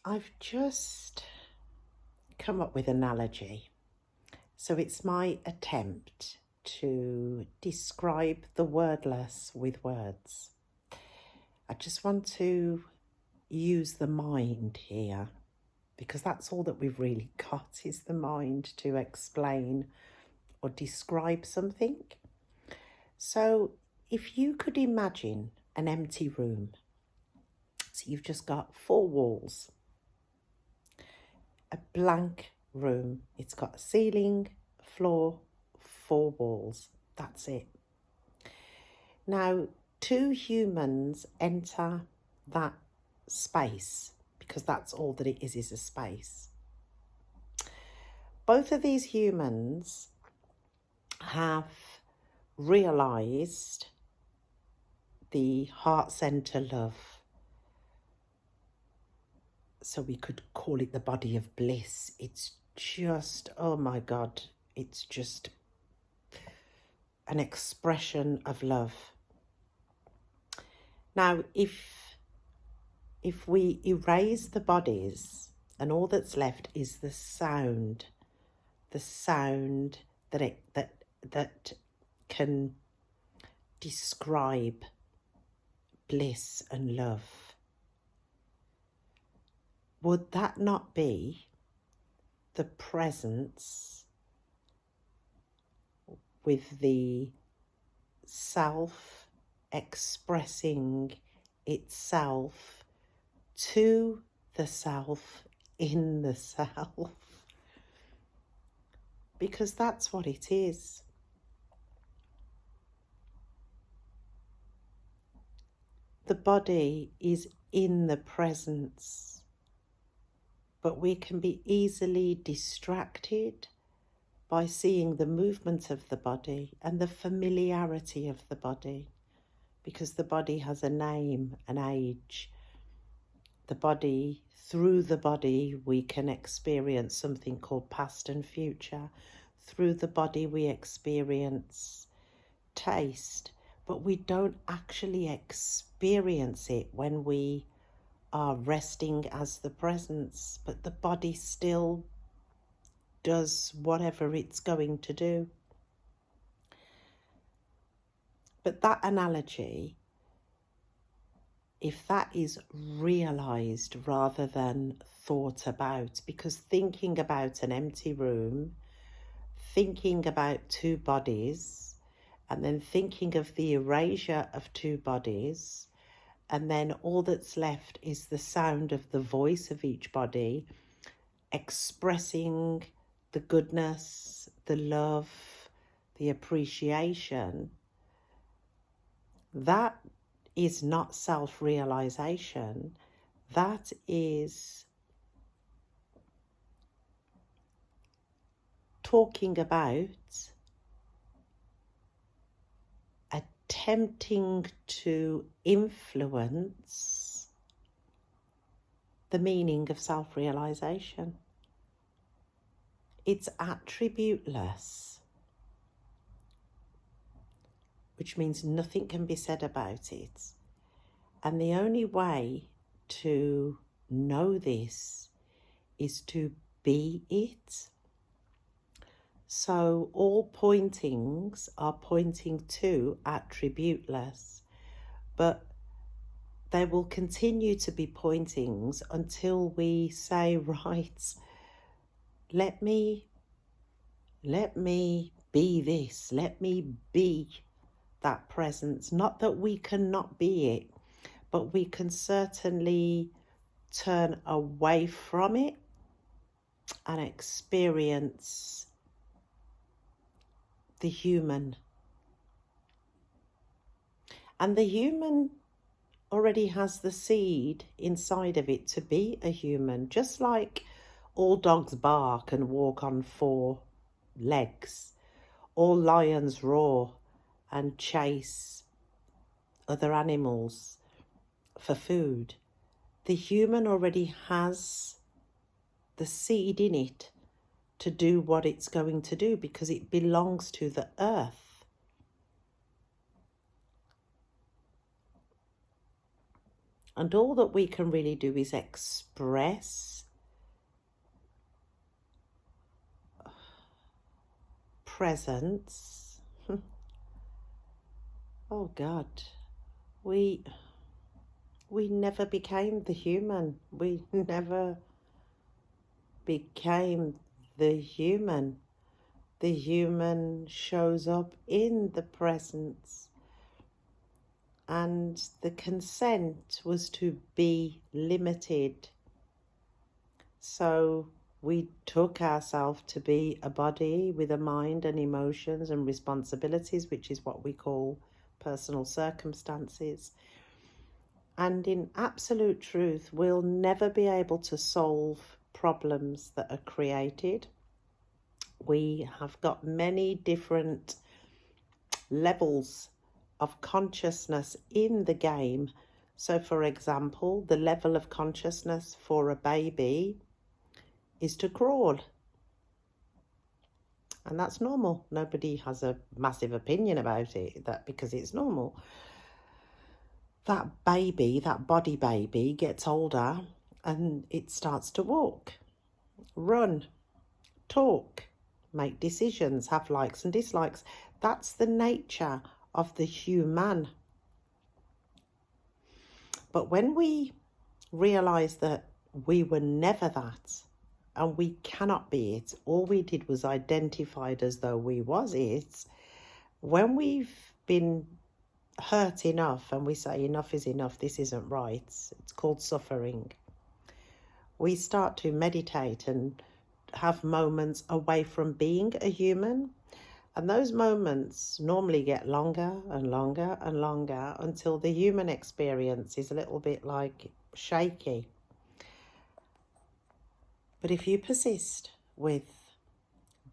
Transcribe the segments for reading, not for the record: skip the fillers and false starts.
I've just come up with an analogy. So it's my attempt to describe the wordless with words. I just want to use the mind here because that's all that we've really got is the mind to explain or describe something. So if you could imagine an empty room, so you've just got four walls, a blank room. It's got a ceiling, floor, four walls. That's it. Now, two humans enter that space because that's all that it is a space. Both of these humans have realized the heart center love. So we could call it the body of bliss. It's just, oh my God, it's just an expression of love. Now, if we erase the bodies and all that's left is the sound that can describe bliss and love, would that not be the presence with the self expressing itself to the self in the self? Because that's what it is. The body is in the presence, but we can be easily distracted by seeing the movement of the body and the familiarity of the body, because the body has a name, an age. The body, through the body, we can experience something called past and future. Through the body, we experience taste, but we don't actually experience it when we are resting as the presence, but the body still does whatever it's going to do. But that analogy, if that is realized rather than thought about, because thinking about an empty room, thinking about two bodies, and then thinking of the erasure of two bodies, and then all that's left is the sound of the voice of each body expressing the goodness, the love, the appreciation, that is not self-realization. That is talking about attempting to influence the meaning of self-realization. It's attributeless, which means nothing can be said about it. And the only way to know this is to be it. So all pointings are pointing to attributeless, but they will continue to be pointings until we say, right, let me be this, let me be that presence. Not that we cannot be it, but we can certainly turn away from it and experience the human. And the human already has the seed inside of it to be a human, just like all dogs bark and walk on four legs, all lions roar and chase other animals for food. The human already has the seed in it to do what it's going to do because it belongs to the earth. And all that we can really do is express presence. Oh God, we never became the human. We never became the human. The human shows up in the presence. And the consent was to be limited. So we took ourselves to be a body with a mind and emotions and responsibilities, which is what we call personal circumstances. And in absolute truth, we'll never be able to solve problems that are created. We have got many different levels of consciousness in the game. So, for example, the level of consciousness for a baby is to crawl. And that's normal. Nobody has a massive opinion about it, that because it's normal. That baby, that body baby, gets older and it starts to walk, run, talk, make decisions, have likes and dislikes. That's the nature of the human. But when we realize that we were never that and we cannot be it, all we did was identified as though we was it. When we've been hurt enough and we say enough is enough, this isn't right, it's called suffering, we start to meditate and have moments away from being a human. And those moments normally get longer and longer and longer until the human experience is a little bit like shaky. But if you persist with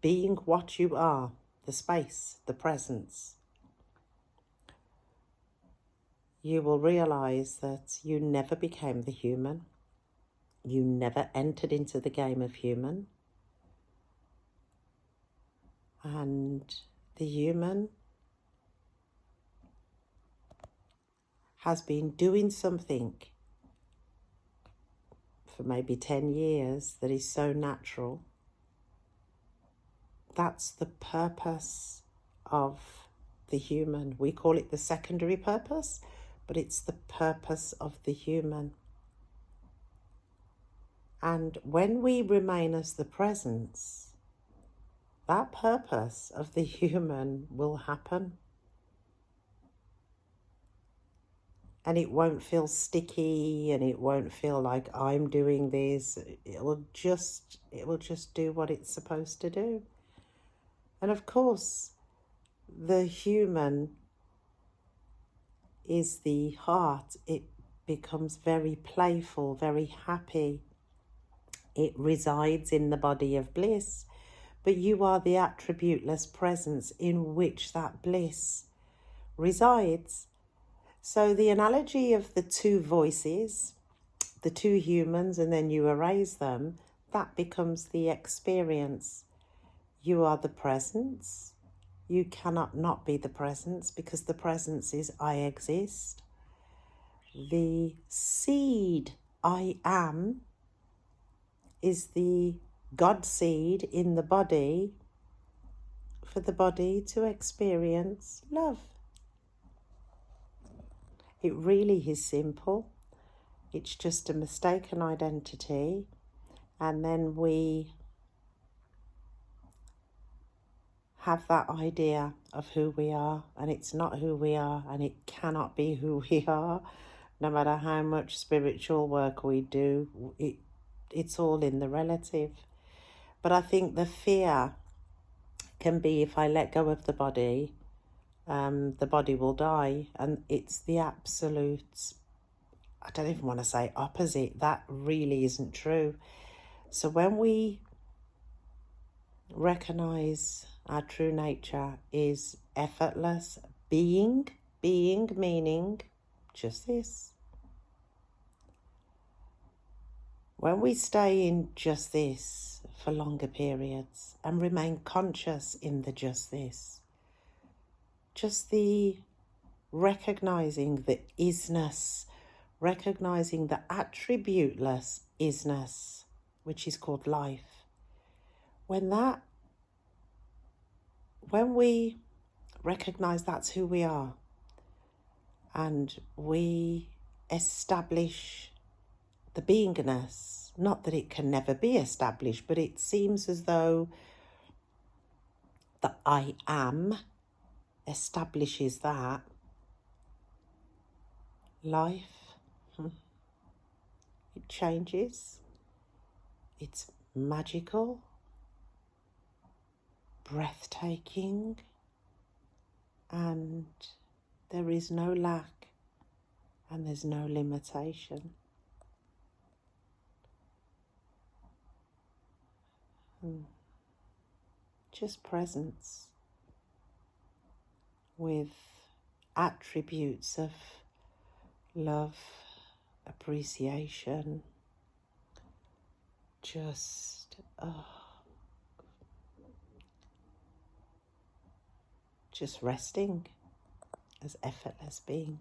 being what you are, the space, the presence, you will realize that you never became the human. You never entered into the game of human. And the human has been doing something for maybe 10 years that is so natural. That's the purpose of the human. We call it the secondary purpose, but it's the purpose of the human. And when we remain as the presence, that purpose of the human will happen. And it won't feel sticky and it won't feel like I'm doing this. It will just do what it's supposed to do. And of course, the human is the heart. It becomes very playful, very happy. It resides in the body of bliss. But you are the attributeless presence in which that bliss resides. So the analogy of the two voices, the two humans, and then you erase them, that becomes the experience. You are the presence. You cannot not be the presence because the presence is I exist. The seed I am is the God seed in the body for the body to experience love. It really is simple. It's just a mistaken identity. And then we have that idea of who we are, and it's not who we are, and it cannot be who we are. No matter how much spiritual work we do, it's all in the relative. But I think the fear can be, if I let go of the body will die. And it's the absolute, I don't even want to say opposite. That really isn't true. So when we recognize our true nature is effortless being meaning just this. When we stay in just this for longer periods and remain conscious in the just this, just the recognizing the isness recognizing the attributeless isness, which is called life. When we recognize that's who we are, and we establish the beingness, not that it can never be established, but it seems as though the I am establishes that, life, it changes. It's magical, breathtaking, and there is no lack and there's no limitation. Just presence with attributes of love, appreciation, just resting as effortless being.